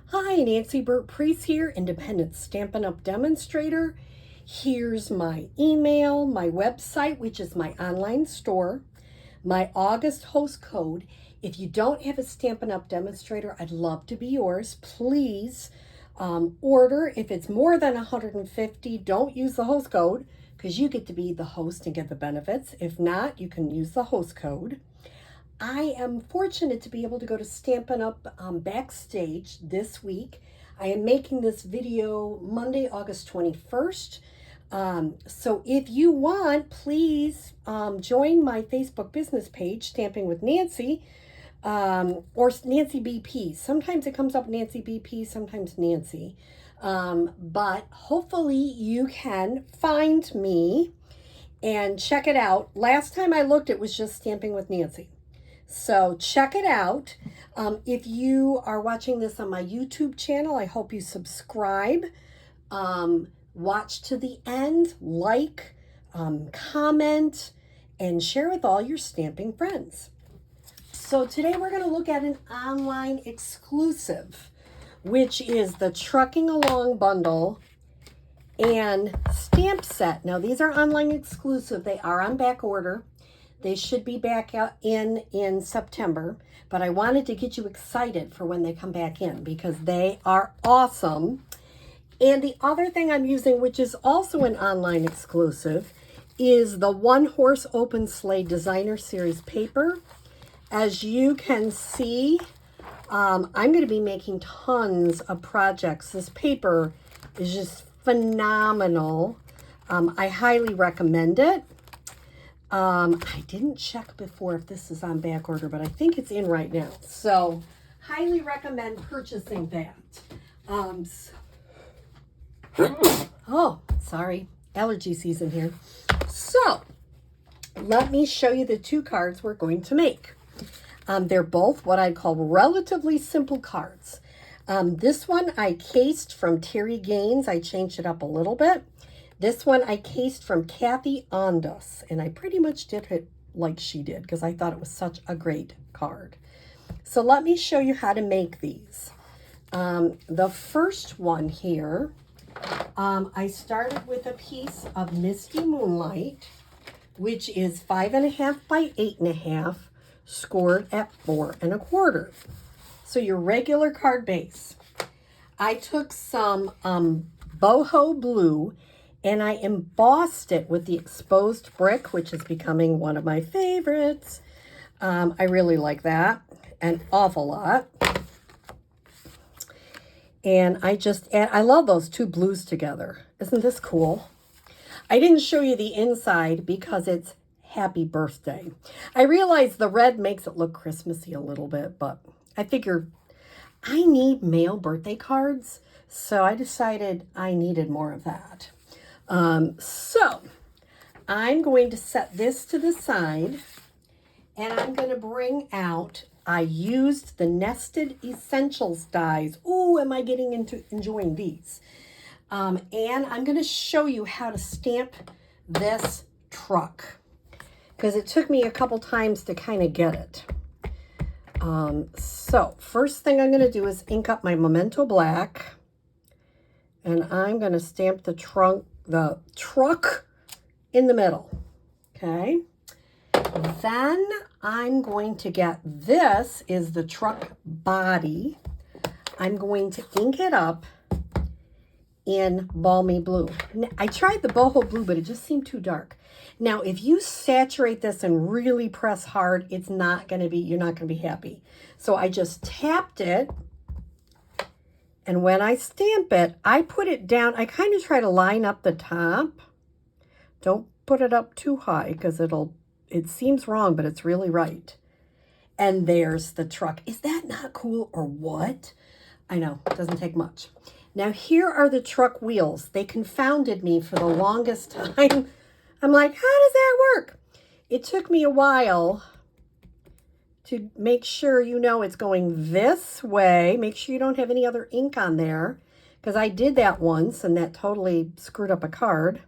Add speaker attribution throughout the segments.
Speaker 1: Hi, Nancy Burt-Preece here, Independent Stampin' Up! Demonstrator. Here's my email, my website, which is my online store, my August host code. If you don't have a Stampin' Up! Demonstrator, I'd love to be yours. Please order. If it's more than 150, don't use the host code because you get to be the host and get the benefits. If not, you can use the host code. I am fortunate to be able to go to Stampin' Up! Backstage this week. I am making this video Monday, August 21st. So if you want, please join my Facebook business page, Stamping with Nancy, or Nancy BP. Sometimes it comes up Nancy BP, sometimes Nancy. But hopefully you can find me and check it out. Last time I looked, it was just Stamping with Nancy. So check it out. If you are watching this on my YouTube channel, I hope you subscribe. Watch to the end, like, comment, and share with all your stamping friends. So today we're going to look at an online exclusive, which is the Trucking Along bundle and stamp set. Now these are online exclusive. They are on back order. They should be back out in September, but I wanted to get you excited for when they come back in because they are awesome. And the other thing I'm using, which is also an online exclusive, is the One Horse Open Sleigh Designer Series paper. As you can see, I'm going to be making tons of projects. This paper is just phenomenal. I highly recommend it. I didn't check before if this is on back order, but I think it's in right now. So highly recommend purchasing that. Oh, sorry. Allergy season here. So let me show you the two cards we're going to make. They're both what I'd call relatively simple cards. This one I cased from Terri Gaines. I changed it up a little bit. This one I cased from Kathi Ondus, and I pretty much did it like she did because I thought it was such a great card. So let me show you how to make these. The first one here, I started with a piece of Misty Moonlight, which is 5.5 by 8.5, scored at 4 1/4. So your regular card base. I took some boho blue and I embossed it with the exposed brick, which is becoming one of my favorites. I really like that an awful lot. And I love those two blues together. Isn't this cool? I didn't show you the inside because it's happy birthday. I realize the red makes it look Christmassy a little bit, but I figure I need mail birthday cards. So I decided I needed more of that. So I'm going to set this to the side and I'm going to bring out, I used the Nested Essentials dies. Ooh, am I getting into enjoying these? And I'm going to show you how to stamp this truck because it took me a couple times to kind of get it. So first thing I'm going to do is ink up my Memento Black and I'm going to stamp the truck in the middle. Okay. Then I'm going to get, this is the truck body. I'm going to ink it up in Balmy Blue. I tried the boho blue, but it just seemed too dark. Now, if you saturate this and really press hard, you're not going to be happy. So I just tapped it. And when I stamp it, I put it down. I kind of try to line up the top. Don't put it up too high because it seems wrong, but it's really right. And there's the truck. Is that not cool or what? I know, it doesn't take much. Now here are the truck wheels. They confounded me for the longest time. I'm like, how does that work? It took me a while to make sure you know it's going this way. Make sure you don't have any other ink on there because I did that once and that totally screwed up a card.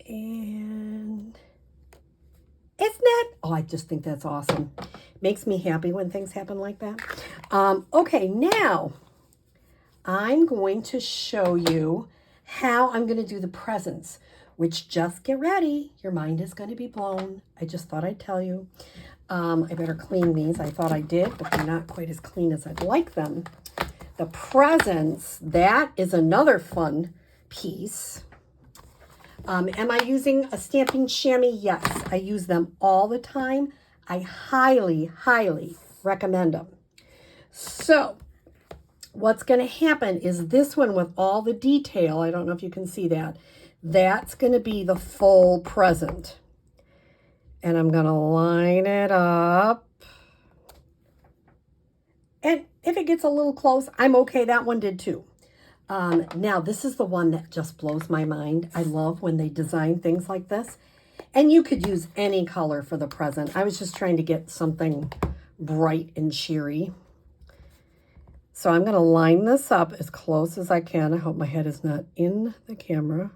Speaker 1: And isn't that, oh, I just think that's awesome. Makes me happy when things happen like that. Okay, now I'm going to show you how I'm going to do the presents, which just get ready. Your mind is going to be blown. I just thought I'd tell you. I better clean these. I thought I did, but they're not quite as clean as I'd like them. The presents, that is another fun piece. Am I using a stamping chamois? Yes, I use them all the time. I highly, highly recommend them. So what's going to happen is this one with all the detail, I don't know if you can see that, that's going to be the full present. And I'm going to line it up. And if it gets a little close, I'm okay. That one did too. Now, this is the one that just blows my mind. I love when they design things like this. And you could use any color for the present. I was just trying to get something bright and cheery. So I'm going to line this up as close as I can. I hope my head is not in the camera.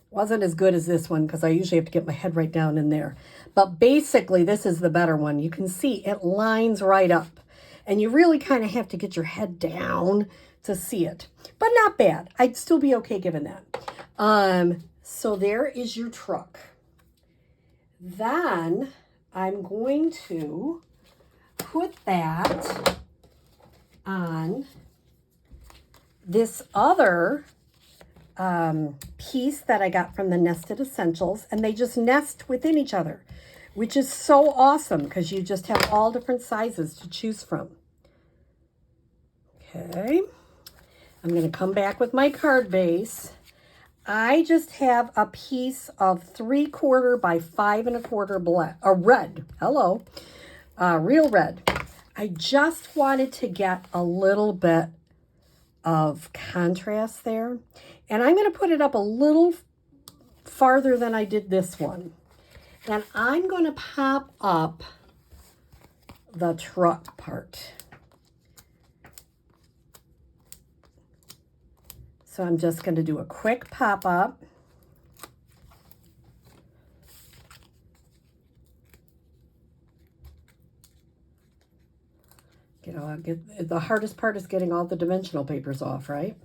Speaker 1: Wasn't as good as this one because I usually have to get my head right down in there. But basically, this is the better one. You can see it lines right up. And you really kind of have to get your head down to see it. But not bad. I'd still be okay given that. So there is your truck. Then I'm going to put that on this other piece that I got from the Nested Essentials, and they just nest within each other, which is so awesome because you just have all different sizes to choose from. Okay, I'm going to come back with my card base. I just have a piece of 3/4 by 5 1/4 black, red. Hello, real red. I just wanted to get a little bit of contrast there. And I'm going to put it up a little farther than I did this one. And I'm going to pop up the truck part. So I'm just going to do a quick pop up. The hardest part is getting all the dimensional papers off, right?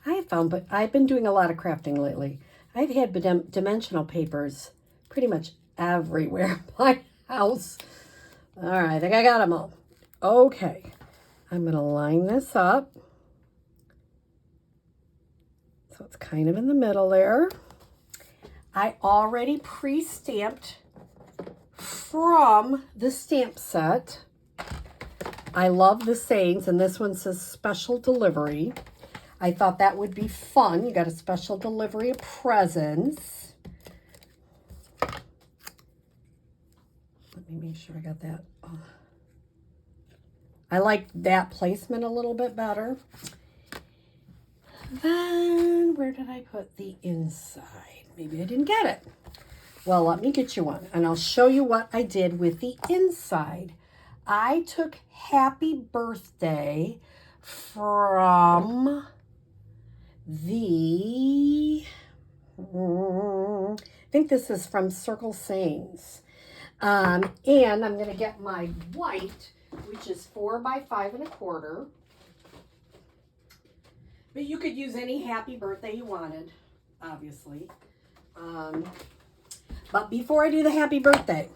Speaker 1: I have found, but I've been doing a lot of crafting lately. I've had dimensional papers pretty much everywhere in my house. All right, I think I got them all. Okay, I'm going to line this up. So it's kind of in the middle there. I already pre-stamped from the stamp set. I love the sayings, and this one says special delivery. I thought that would be fun. You got a special delivery of presents. Let me make sure I got that. Oh. I like that placement a little bit better. Then, where did I put the inside? Maybe I didn't get it. Well, let me get you one, and I'll show you what I did with the inside. I took Happy Birthday from the, I think this is from Circle Sayings. And I'm going to get my white, which is 4 by 5 1/4. But you could use any happy birthday you wanted, obviously. But before I do the happy birthday,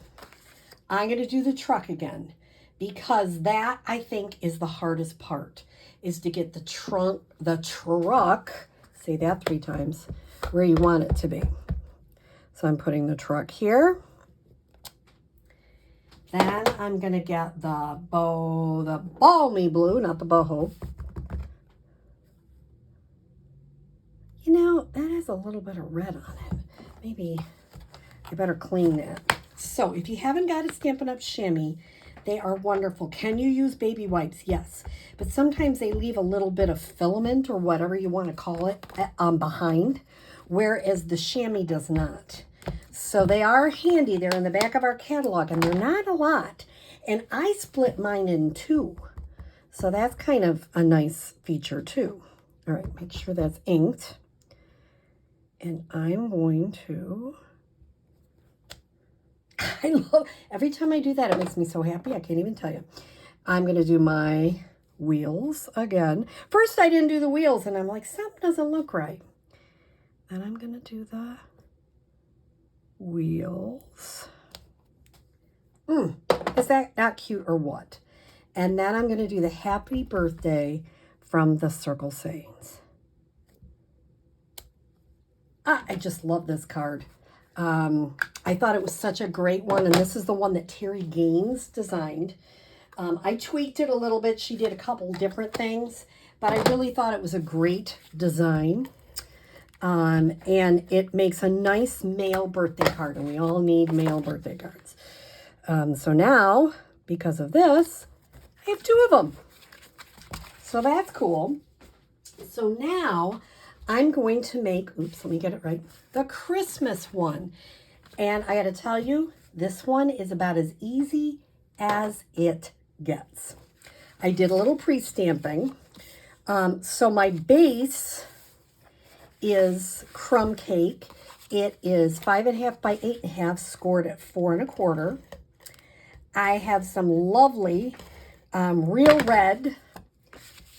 Speaker 1: I'm going to do the truck again. Because that, I think, is the hardest part, is to get the truck, say that 3 times, where you want it to be. So I'm putting the truck here. Then I'm going to get the balmy blue, not the boho. You know, that has a little bit of red on it. Maybe I better clean that. So if you haven't got a Stampin' Up! Chamois, they are wonderful. Can you use baby wipes? Yes. But sometimes they leave a little bit of filament or whatever you want to call it behind, whereas the chamois does not. So they are handy. They're in the back of our catalog, and they're not a lot. And I split mine in 2. So that's kind of a nice feature too. All right, make sure that's inked. And I'm going to I love, every time I do that, it makes me so happy. I can't even tell you. I'm going to do my wheels again. First, I didn't do the wheels, and I'm like, something doesn't look right. Then I'm going to do the wheels. Is that not cute or what? And then I'm going to do the happy birthday from the circle sayings. I just love this card. I thought it was such a great one, and this is the one that Terri Gaines designed. I tweaked it a little bit. She did a couple different things, but I really thought it was a great design. And it makes a nice male birthday card, and we all need male birthday cards. So now, because of this, I have 2 of them. So that's cool. So now I'm going to make, oops, let me get it right, the Christmas one. And I got to tell you, this one is about as easy as it gets. I did a little pre-stamping. So my base is crumb cake. It is 5.5 by 8.5, scored at 4 1/4. I have some lovely real red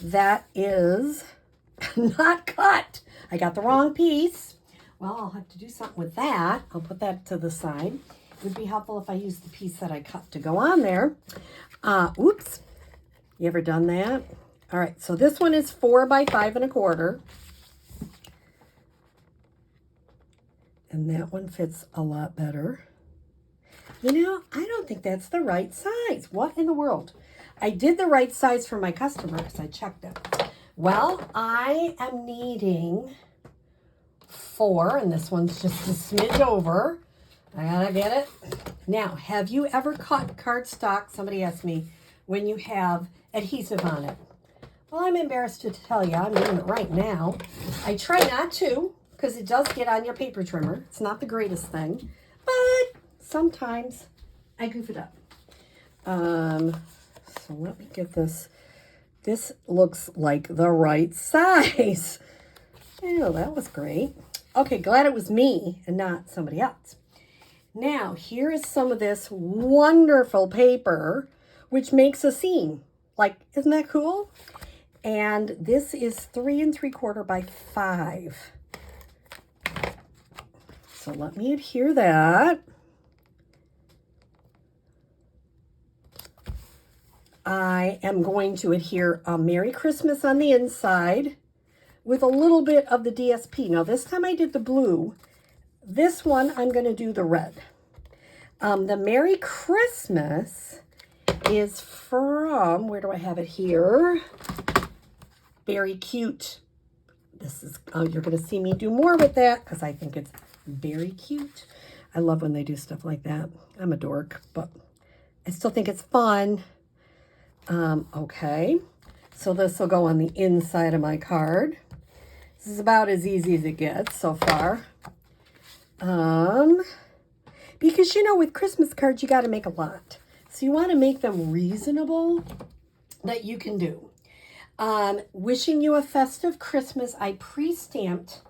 Speaker 1: that is not cut. I got the wrong piece. Well, I'll have to do something with that. I'll put that to the side. It would be helpful if I used the piece that I cut to go on there. Oops. You ever done that? All right, so this one is 4 by 5 1/4. And that one fits a lot better. You know, I don't think that's the right size. What in the world? I did the right size for my customer because I checked it. Well, I am needing 4, and this one's just a smidge over. I gotta get it. Now, have you ever cut cardstock, somebody asked me, when you have adhesive on it? Well, I'm embarrassed to tell you, I'm doing it right now. I try not to, because it does get on your paper trimmer. It's not the greatest thing, but sometimes I goof it up. So let me get this. This looks like the right size. Oh, that was great. Okay, glad it was me and not somebody else. Now, here is some of this wonderful paper, which makes a seam. Like, isn't that cool? And this is 3 3/4 by 5. So let me adhere that. I am going to adhere a Merry Christmas on the inside with a little bit of the DSP. Now, this time I did the blue. This one, I'm going to do the red. The Merry Christmas is from, where do I have it here? Very cute. This is, you're going to see me do more with that because I think it's very cute. I love when they do stuff like that. I'm a dork, but I still think it's fun. Okay, so this will go on the inside of my card. This is about as easy as it gets so far. Because, you know, with Christmas cards, you got to make a lot. So you want to make them reasonable that you can do. Wishing you a festive Christmas, I pre-stamped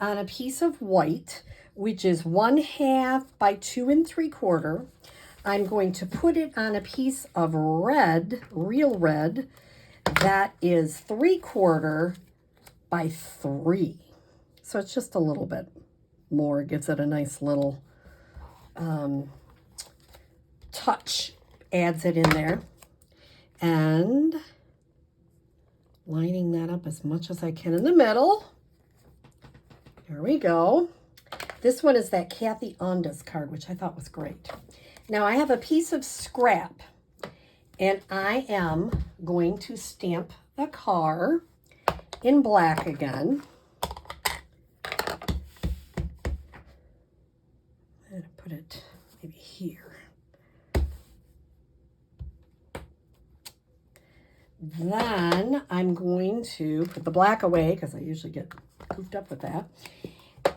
Speaker 1: on a piece of white, which is 1/2 by 2 3/4. I'm going to put it on a piece of red, real red, that is 3/4 by 3. So it's just a little bit more. It gives it a nice little touch, adds it in there. And lining that up as much as I can in the middle. There we go. This one is that Kathi Ondus card, which I thought was great. Now I have a piece of scrap, and I am going to stamp the car in black again. I'm going to put it maybe here. Then I'm going to put the black away because I usually get goofed up with that.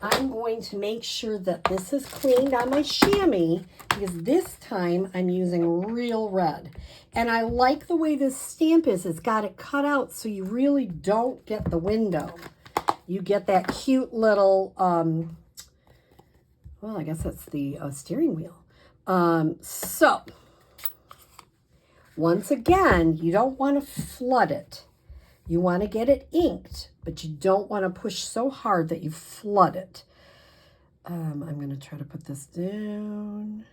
Speaker 1: I'm going to make sure that this is cleaned on my chamois because this time I'm using real red. And I like the way this stamp is. It's got it cut out so you really don't get the window. You get that cute little, well, I guess that's the steering wheel. So, once again, you don't want to flood it. You want to get it inked, but you don't want to push so hard that you flood it. I'm going to try to put this down.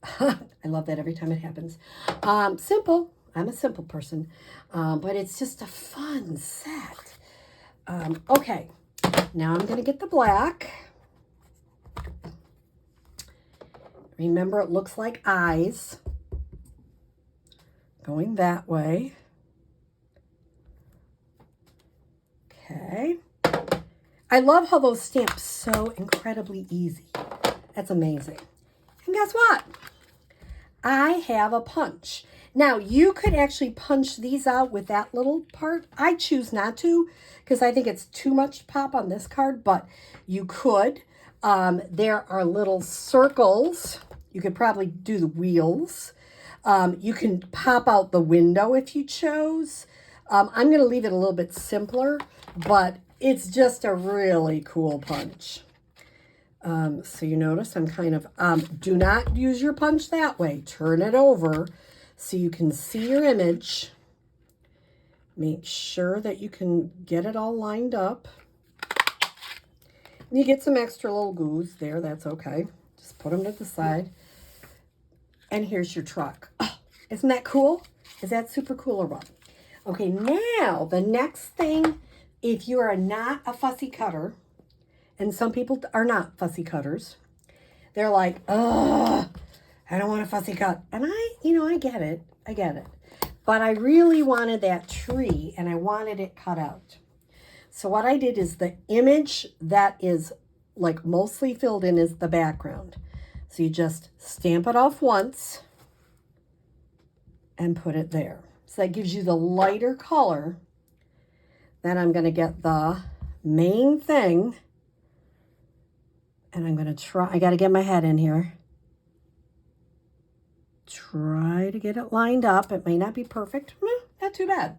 Speaker 1: I love that every time it happens. Simple. I'm a simple person, but it's just a fun set. Okay, now I'm going to get the black. Remember, it looks like eyes going that way. Okay. I love how those stamp so incredibly easy. That's amazing. And guess what? I have a punch. Now, you could actually punch these out with that little part. I choose not to because I think it's too much to pop on this card, but you could. There are little circles. You could probably do the wheels. You can pop out the window if you chose. I'm going to leave it a little bit simpler, but it's just a really cool punch. So you notice I'm kind of, do not use your punch that way. Turn it over so you can see your image. Make sure that you can get it all lined up. You get some extra little goos there. That's okay. Just put them to the side. And here's your truck. Oh, isn't that cool? Is that super cool or what? Okay, now the next thing, if you are not a fussy cutter, and some people are not fussy cutters, they're like, ugh, I don't want a fussy cut. And I get it. I get it. But I really wanted that tree, and I wanted it cut out. So what I did is the image that is like mostly filled in is the background. So you just stamp it off once and put it there. So that gives you the lighter color. Then I'm going to get the main thing. And I'm going to try, I got to get my head in here. Try to get it lined up. It may not be perfect. Not too bad.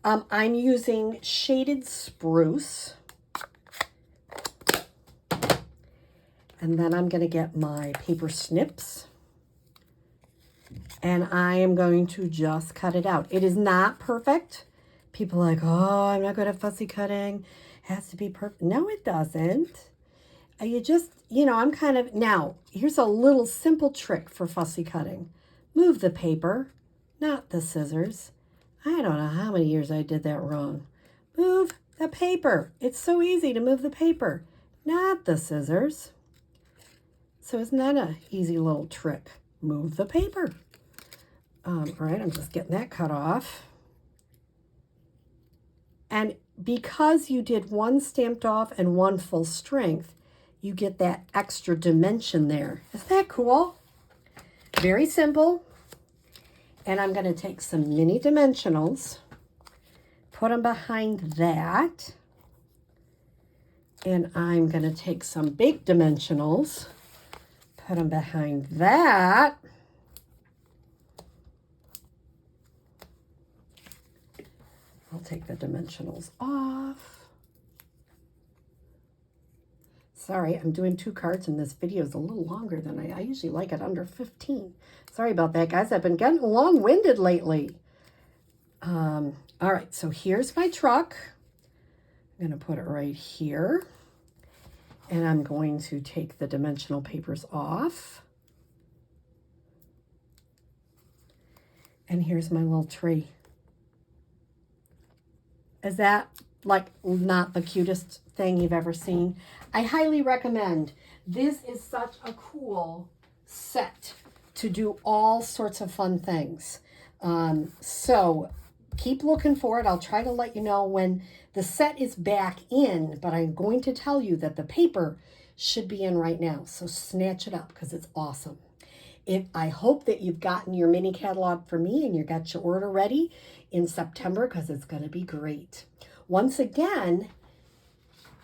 Speaker 1: I'm using shaded spruce. And then I'm going to get my paper snips. And I am going to just cut it out. It is not perfect. People are like, oh, I'm not good at fussy cutting. It has to be perfect. No, it doesn't. You just, I'm kind of, now, here's a little simple trick for fussy cutting. Move the paper, not the scissors. I don't know how many years I did that wrong. Move the paper. It's so easy to move the paper, not the scissors. So isn't that an easy little trick? Move the paper. All right, I'm just getting that cut off. And because you did one stamped off and one full strength, you get that extra dimension there. Isn't that cool? Very simple. And I'm going to take some mini dimensionals, put them behind that. And I'm going to take some big dimensionals, put them behind that. I'll take the dimensionals off. Sorry, I'm doing 2 cards and this video is a little longer than I usually like it, under 15. Sorry about that, guys. I've been getting long-winded lately. All right, so here's my truck. I'm going to put it right here. And I'm going to take the dimensional papers off. And here's my little tree. Is that like not the cutest thing you've ever seen? I highly recommend. This is such a cool set to do all sorts of fun things. So keep looking for it. I'll try to let you know when the set is back in, but I'm going to tell you that the paper should be in right now. So snatch it up because it's awesome. I hope that you've gotten your mini catalog for me and you got your order ready in September because it's going to be great. Once again,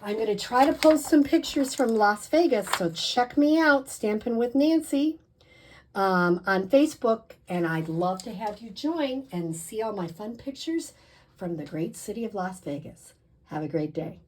Speaker 1: I'm going to try to post some pictures from Las Vegas, so check me out, Stampin' with Nancy, on Facebook, and I'd love to have you join and see all my fun pictures from the great city of Las Vegas. Have a great day.